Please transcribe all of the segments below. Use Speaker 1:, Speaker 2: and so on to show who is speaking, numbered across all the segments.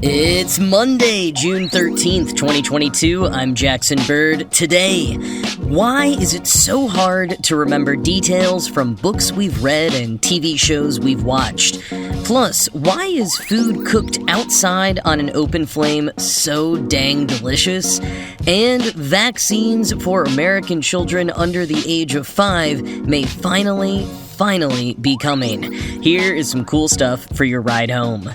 Speaker 1: It's Monday, June 13th, 2022. I'm Jackson Bird. Today, why is it so hard to remember details from books we've read and TV shows we've watched? Plus, why is food cooked outside on an open flame so dang delicious? And vaccines for American children under the age of 5 may finally be coming. Here is some cool stuff for your ride home.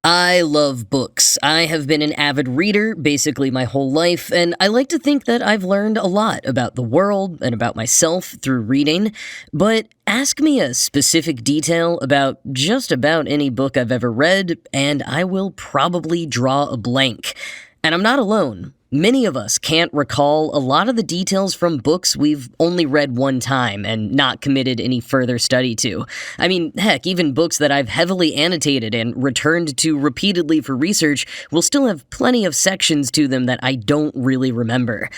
Speaker 1: I love books. I have been an avid reader basically my whole life, and I like to think that I've learned a lot about the world and about myself through reading, but ask me a specific detail about just about any book I've ever read, and I will probably draw a blank. And I'm not alone. Many of us can't recall a lot of the details from books we've only read one time and not committed any further study to. I mean, heck, even books that I've heavily annotated and returned to repeatedly for research will still have plenty of sections to them that I don't really remember.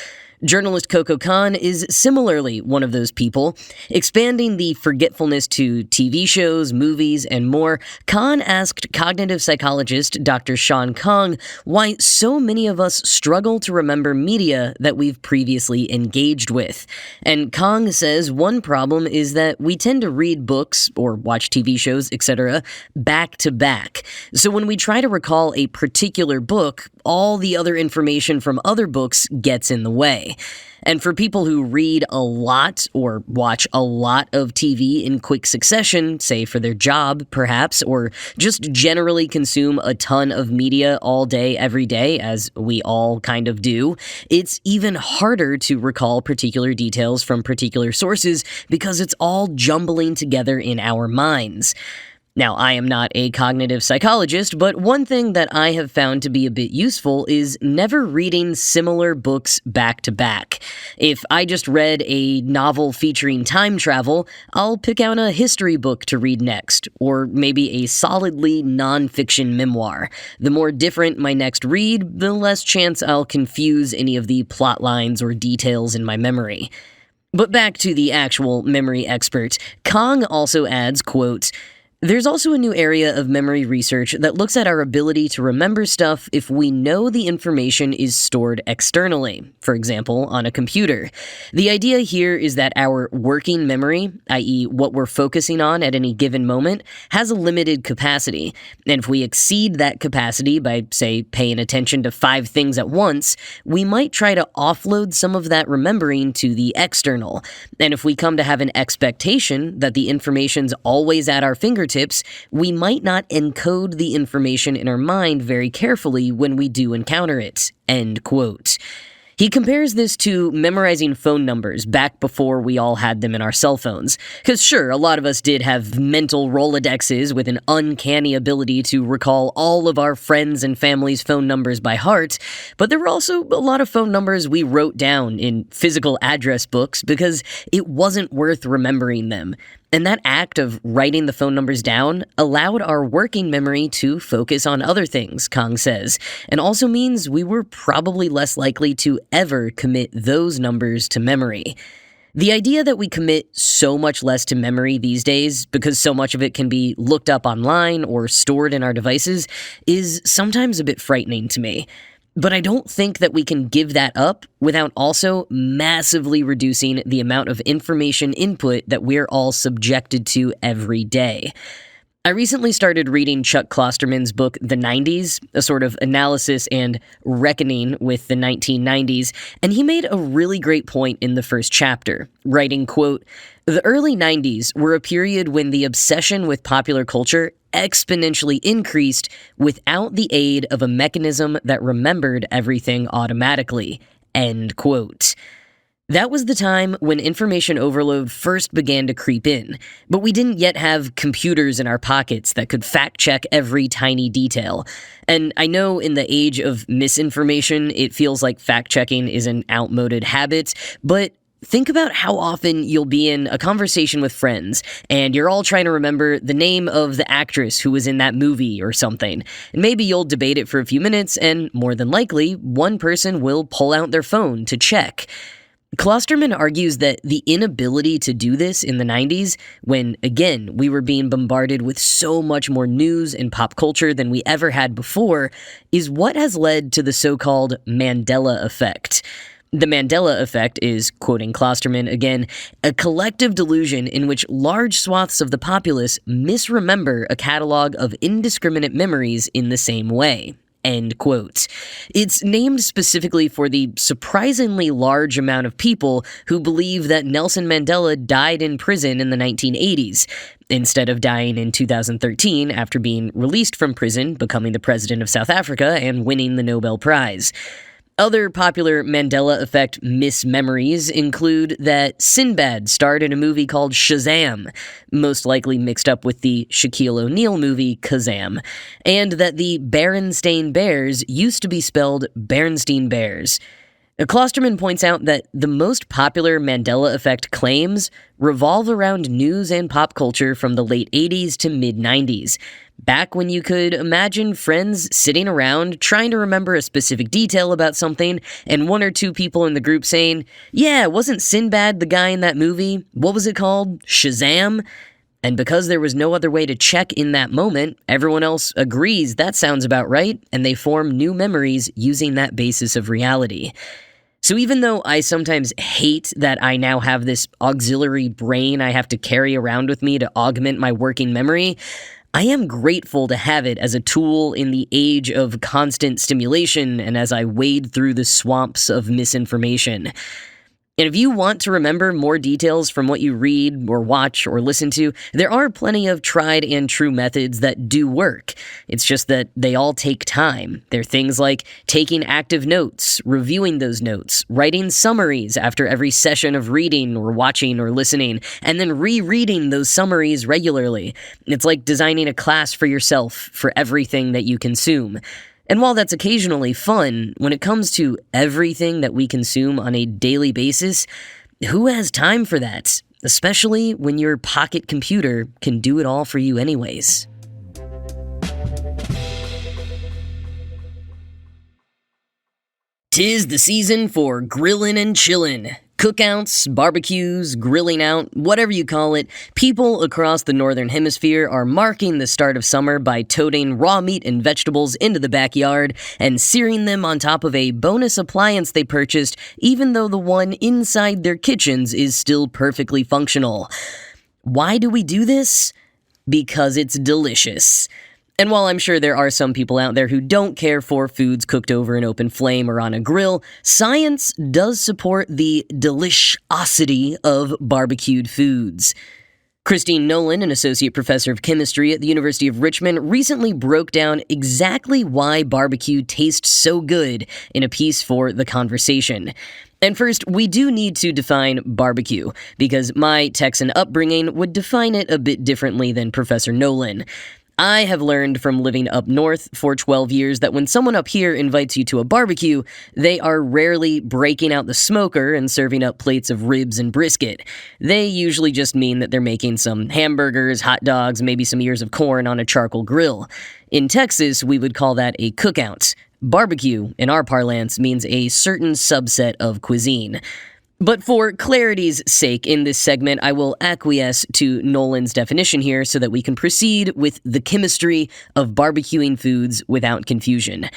Speaker 1: Journalist Coco Khan is similarly one of those people. Expanding the forgetfulness to TV shows, movies, and more, Khan asked cognitive psychologist Dr. Sean Kong why so many of us struggle to remember media that we've previously engaged with. And Kong says one problem is that we tend to read books, or watch TV shows, etc., back to back. So when we try to recall a particular book, all the other information from other books gets in the way. And for people who read a lot or watch a lot of TV in quick succession, say for their job, perhaps, or just generally consume a ton of media all day, every day, as we all kind of do, it's even harder to recall particular details from particular sources because it's all jumbling together in our minds. Now, I am not a cognitive psychologist, but one thing that I have found to be a bit useful is never reading similar books back to back. If I just read a novel featuring time travel, I'll pick out a history book to read next, or maybe a solidly non-fiction memoir. The more different my next read, the less chance I'll confuse any of the plot lines or details in my memory. But back to the actual memory expert. Kong also adds, quote, "There's also a new area of memory research that looks at our ability to remember stuff if we know the information is stored externally, for example, on a computer. The idea here is that our working memory, i.e. what we're focusing on at any given moment, has a limited capacity, and if we exceed that capacity by, say, paying attention to 5 things at once, we might try to offload some of that remembering to the external. And if we come to have an expectation that the information's always at our fingertips, we might not encode the information in our mind very carefully when we do encounter it." End quote. He compares this to memorizing phone numbers back before we all had them in our cell phones. Because sure, a lot of us did have mental Rolodexes with an uncanny ability to recall all of our friends' and family's phone numbers by heart, but there were also a lot of phone numbers we wrote down in physical address books because it wasn't worth remembering them. And that act of writing the phone numbers down allowed our working memory to focus on other things, Kong says, and also means we were probably less likely to ever commit those numbers to memory. The idea that we commit so much less to memory these days because so much of it can be looked up online or stored in our devices is sometimes a bit frightening to me. But I don't think that we can give that up without also massively reducing the amount of information input that we're all subjected to every day. I recently started reading Chuck Klosterman's book, The 90s, a sort of analysis and reckoning with the 1990s, and he made a really great point in the first chapter, writing, quote, "The early 90s were a period when the obsession with popular culture exponentially increased without the aid of a mechanism that remembered everything automatically." End quote. That was the time when information overload first began to creep in, but we didn't yet have computers in our pockets that could fact-check every tiny detail. And I know in the age of misinformation, it feels like fact-checking is an outmoded habit, but think about how often you'll be in a conversation with friends, and you're all trying to remember the name of the actress who was in that movie or something. And maybe you'll debate it for a few minutes, and more than likely, one person will pull out their phone to check. Klosterman argues that the inability to do this in the 90s, when, again, we were being bombarded with so much more news and pop culture than we ever had before, is what has led to the so-called Mandela effect. The Mandela effect is, quoting Klosterman again, a collective delusion in which large swaths of the populace misremember a catalog of indiscriminate memories in the same way. End quote. It's named specifically for the surprisingly large amount of people who believe that Nelson Mandela died in prison in the 1980s, instead of dying in 2013 after being released from prison, becoming the president of South Africa, and winning the Nobel Prize. Other popular Mandela effect mismemories include that Sinbad starred in a movie called Shazam, most likely mixed up with the Shaquille O'Neal movie Kazam, and that the Berenstain Bears used to be spelled Bernstein Bears. Klosterman points out that the most popular Mandela effect claims revolve around news and pop culture from the late 80s to mid-90s, back when you could imagine friends sitting around trying to remember a specific detail about something, and one or two people in the group saying, "Yeah, wasn't Sinbad the guy in that movie? What was it called? Shazam?" And because there was no other way to check in that moment, everyone else agrees that sounds about right, and they form new memories using that basis of reality. So even though I sometimes hate that I now have this auxiliary brain I have to carry around with me to augment my working memory, I am grateful to have it as a tool in the age of constant stimulation and as I wade through the swamps of misinformation. And if you want to remember more details from what you read or watch or listen to, there are plenty of tried and true methods that do work. It's just that they all take time. They're things like taking active notes, reviewing those notes, writing summaries after every session of reading or watching or listening, and then rereading those summaries regularly. It's like designing a class for yourself for everything that you consume. And while that's occasionally fun, when it comes to everything that we consume on a daily basis, who has time for that? Especially when your pocket computer can do it all for you anyways. Tis the season for grillin' and chillin'. Cookouts, barbecues, grilling out, whatever you call it, people across the northern hemisphere are marking the start of summer by toting raw meat and vegetables into the backyard and searing them on top of a bonus appliance they purchased, even though the one inside their kitchens is still perfectly functional. Why do we do this? Because it's delicious. And while I'm sure there are some people out there who don't care for foods cooked over an open flame or on a grill, science does support the deliciosity of barbecued foods. Christine Nolan, an associate professor of chemistry at the University of Richmond, recently broke down exactly why barbecue tastes so good in a piece for The Conversation. And first, we do need to define barbecue, because my Texan upbringing would define it a bit differently than Professor Nolan. I have learned from living up north for 12 years that when someone up here invites you to a barbecue, they are rarely breaking out the smoker and serving up plates of ribs and brisket. They usually just mean that they're making some hamburgers, hot dogs, maybe some ears of corn on a charcoal grill. In Texas, we would call that a cookout. Barbecue, in our parlance, means a certain subset of cuisine. But for clarity's sake in this segment, I will acquiesce to Nolan's definition here so that we can proceed with the chemistry of barbecuing foods without confusion.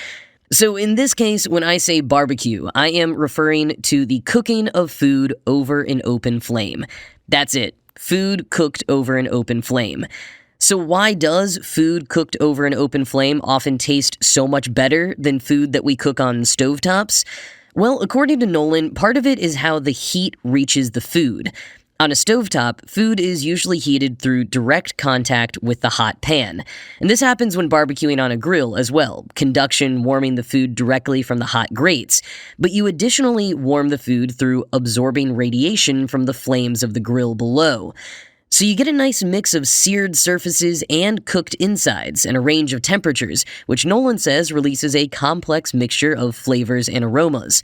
Speaker 1: So in this case, when I say barbecue, I am referring to the cooking of food over an open flame. That's it. Food cooked over an open flame. So why does food cooked over an open flame often taste so much better than food that we cook on stovetops? Well, according to Nolan, part of it is how the heat reaches the food. On a stovetop, food is usually heated through direct contact with the hot pan. And this happens when barbecuing on a grill as well, conduction warming the food directly from the hot grates. But you additionally warm the food through absorbing radiation from the flames of the grill below. So you get a nice mix of seared surfaces and cooked insides and a range of temperatures, which Nolan says releases a complex mixture of flavors and aromas.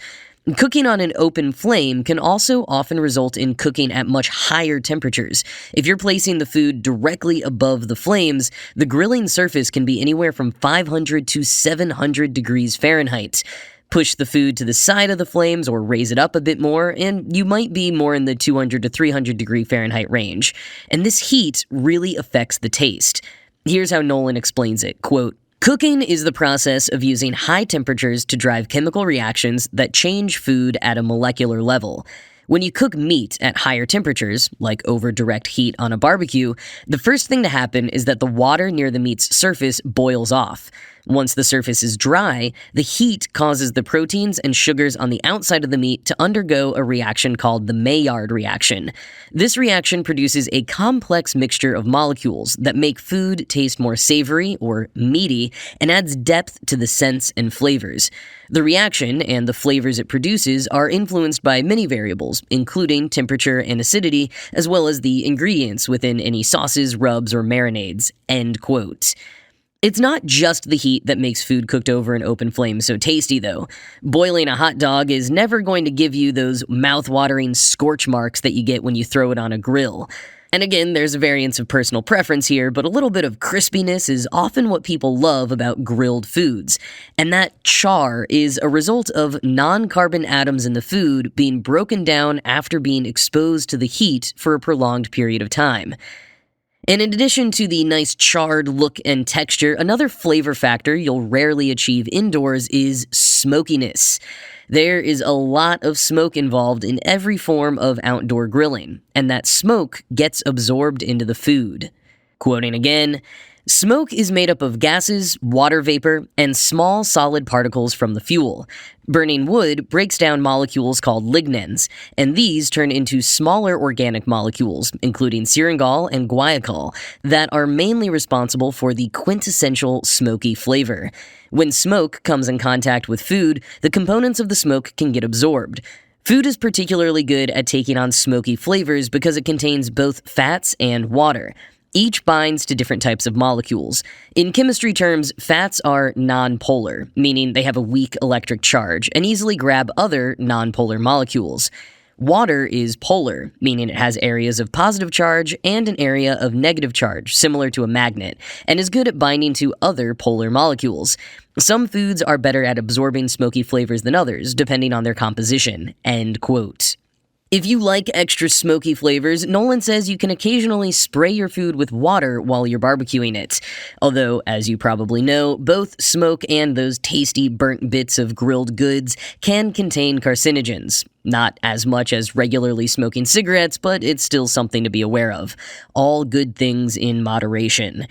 Speaker 1: Cooking on an open flame can also often result in cooking at much higher temperatures. If you're placing the food directly above the flames, the grilling surface can be anywhere from 500 to 700 degrees Fahrenheit. Push the food to the side of the flames or raise it up a bit more, and you might be more in the 200 to 300 degree Fahrenheit range. And this heat really affects the taste. Here's how Nolan explains it, quote, "Cooking is the process of using high temperatures to drive chemical reactions that change food at a molecular level. When you cook meat at higher temperatures, like over direct heat on a barbecue, the first thing to happen is that the water near the meat's surface boils off. Once the surface is dry, the heat causes the proteins and sugars on the outside of the meat to undergo a reaction called the Maillard reaction. This reaction produces a complex mixture of molecules that make food taste more savory or meaty and adds depth to the scents and flavors. The reaction and the flavors it produces are influenced by many variables, including temperature and acidity, as well as the ingredients within any sauces, rubs, or marinades." End quote. It's not just the heat that makes food cooked over an open flame so tasty, though. Boiling a hot dog is never going to give you those mouth-watering scorch marks that you get when you throw it on a grill. And again, there's a variance of personal preference here, but a little bit of crispiness is often what people love about grilled foods. And that char is a result of non-carbon atoms in the food being broken down after being exposed to the heat for a prolonged period of time. And in addition to the nice charred look and texture, another flavor factor you'll rarely achieve indoors is smokiness. There is a lot of smoke involved in every form of outdoor grilling, and that smoke gets absorbed into the food. Quoting again, "Smoke is made up of gases, water vapor, and small solid particles from the fuel. Burning wood breaks down molecules called lignans, and these turn into smaller organic molecules, including syringol and guaiacol, that are mainly responsible for the quintessential smoky flavor. When smoke comes in contact with food, the components of the smoke can get absorbed. Food is particularly good at taking on smoky flavors because it contains both fats and water. Each binds to different types of molecules. In chemistry terms, fats are nonpolar, meaning they have a weak electric charge and easily grab other nonpolar molecules. Water is polar, meaning it has areas of positive charge and an area of negative charge, similar to a magnet, and is good at binding to other polar molecules. Some foods are better at absorbing smoky flavors than others, depending on their composition." End quote. If you like extra smoky flavors, Nolan says you can occasionally spray your food with water while you're barbecuing it. Although, as you probably know, both smoke and those tasty burnt bits of grilled goods can contain carcinogens. Not as much as regularly smoking cigarettes, but it's still something to be aware of. All good things in moderation.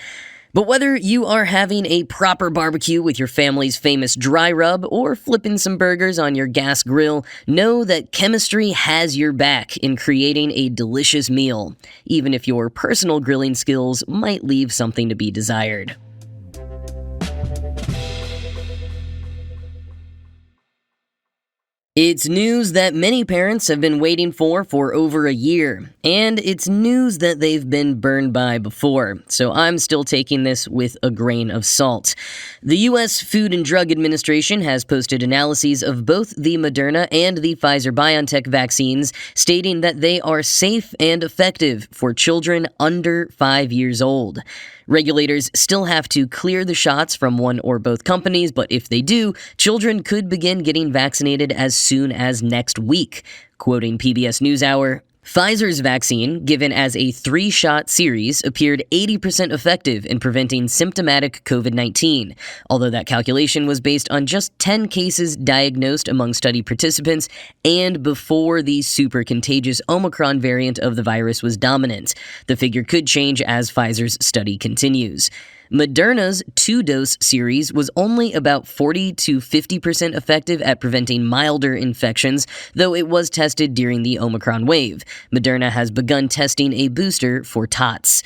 Speaker 1: But whether you are having a proper barbecue with your family's famous dry rub or flipping some burgers on your gas grill, know that chemistry has your back in creating a delicious meal, even if your personal grilling skills might leave something to be desired. It's news that many parents have been waiting for over a year, and it's news that they've been burned by before, so I'm still taking this with a grain of salt. The U.S. Food and Drug Administration has posted analyses of both the Moderna and the Pfizer-BioNTech vaccines, stating that they are safe and effective for children under 5 years old. Regulators still have to clear the shots from one or both companies, but if they do, children could begin getting vaccinated as soon as next week. Quoting PBS NewsHour, Pfizer's vaccine, given as a 3-shot series, appeared 80% effective in preventing symptomatic COVID-19, although that calculation was based on just 10 cases diagnosed among study participants and before the super contagious Omicron variant of the virus was dominant. The figure could change as Pfizer's study continues. Moderna's 2-dose series was only about 40 to 50% effective at preventing milder infections, though it was tested during the Omicron wave. Moderna has begun testing a booster for tots.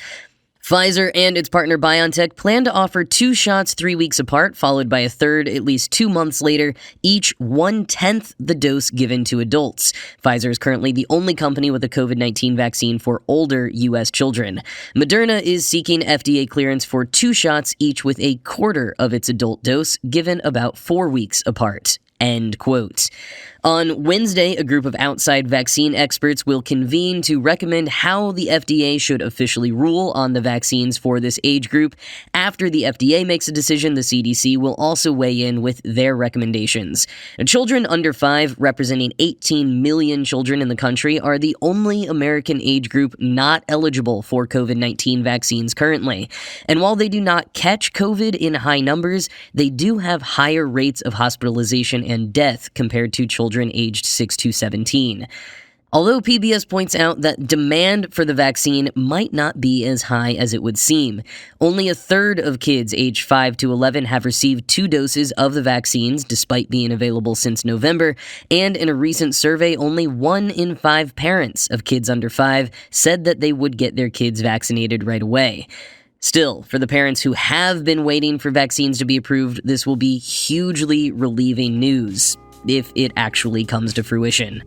Speaker 1: Pfizer and its partner BioNTech plan to offer 2 shots 3 weeks apart, followed by a third at least 2 months later, each 1/10 the dose given to adults. Pfizer is currently the only company with a COVID-19 vaccine for older U.S. children. Moderna is seeking FDA clearance for 2 shots each with a quarter of its adult dose, given about 4 weeks apart. End quote. On Wednesday, a group of outside vaccine experts will convene to recommend how the FDA should officially rule on the vaccines for this age group. After the FDA makes a decision, the CDC will also weigh in with their recommendations. Children under 5, representing 18 million children in the country, are the only American age group not eligible for COVID-19 vaccines currently. And while they do not catch COVID in high numbers, they do have higher rates of hospitalization and death compared to children aged 6 to 17. Although PBS points out that demand for the vaccine might not be as high as it would seem. Only a third of kids aged 5 to 11 have received 2 doses of the vaccines, despite being available since November, and in a recent survey, only 1 in 5 parents of kids under 5 said that they would get their kids vaccinated right away. Still, for the parents who have been waiting for vaccines to be approved, this will be hugely relieving news, if it actually comes to fruition.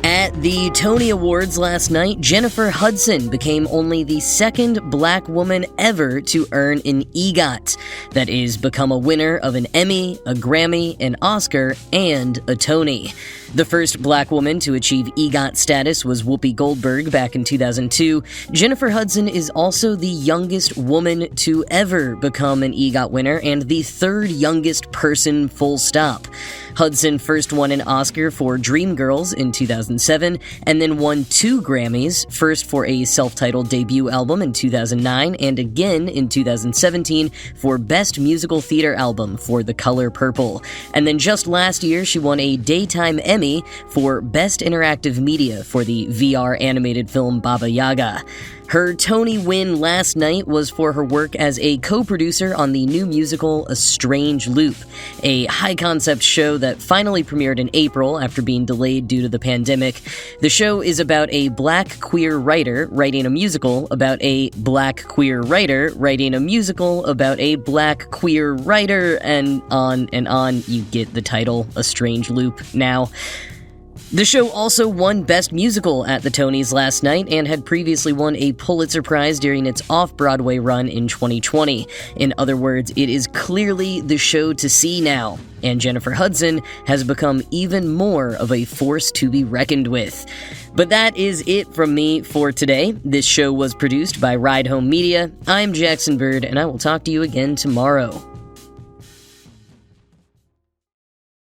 Speaker 1: At the Tony Awards last night, Jennifer Hudson became only the second black woman ever to earn an EGOT. That is, become a winner of an Emmy, a Grammy, an Oscar, and a Tony. The first black woman to achieve EGOT status was Whoopi Goldberg back in 2002. Jennifer Hudson is also the youngest woman to ever become an EGOT winner and the third youngest person, full stop. Hudson first won an Oscar for Dreamgirls in 2007, and then won 2 Grammys, first for a self-titled debut album in 2009, and again in 2017 for Best Musical Theater Album for The Color Purple. And then just last year, she won a Daytime Emmy for Best Interactive Media for the VR animated film Baba Yaga. Her Tony win last night was for her work as a co-producer on the new musical A Strange Loop, a high-concept show that finally premiered in April after being delayed due to the pandemic. The show is about a black queer writer writing a musical about a black queer writer writing a musical about a black queer writer, and on. You get the title, A Strange Loop, now. The show also won Best Musical at the Tonys last night and had previously won a Pulitzer Prize during its off-Broadway run in 2020. In other words, it is clearly the show to see now, and Jennifer Hudson has become even more of a force to be reckoned with. But that is it from me for today. This show was produced by Ride Home Media. I'm Jackson Bird, and I will talk to you again tomorrow.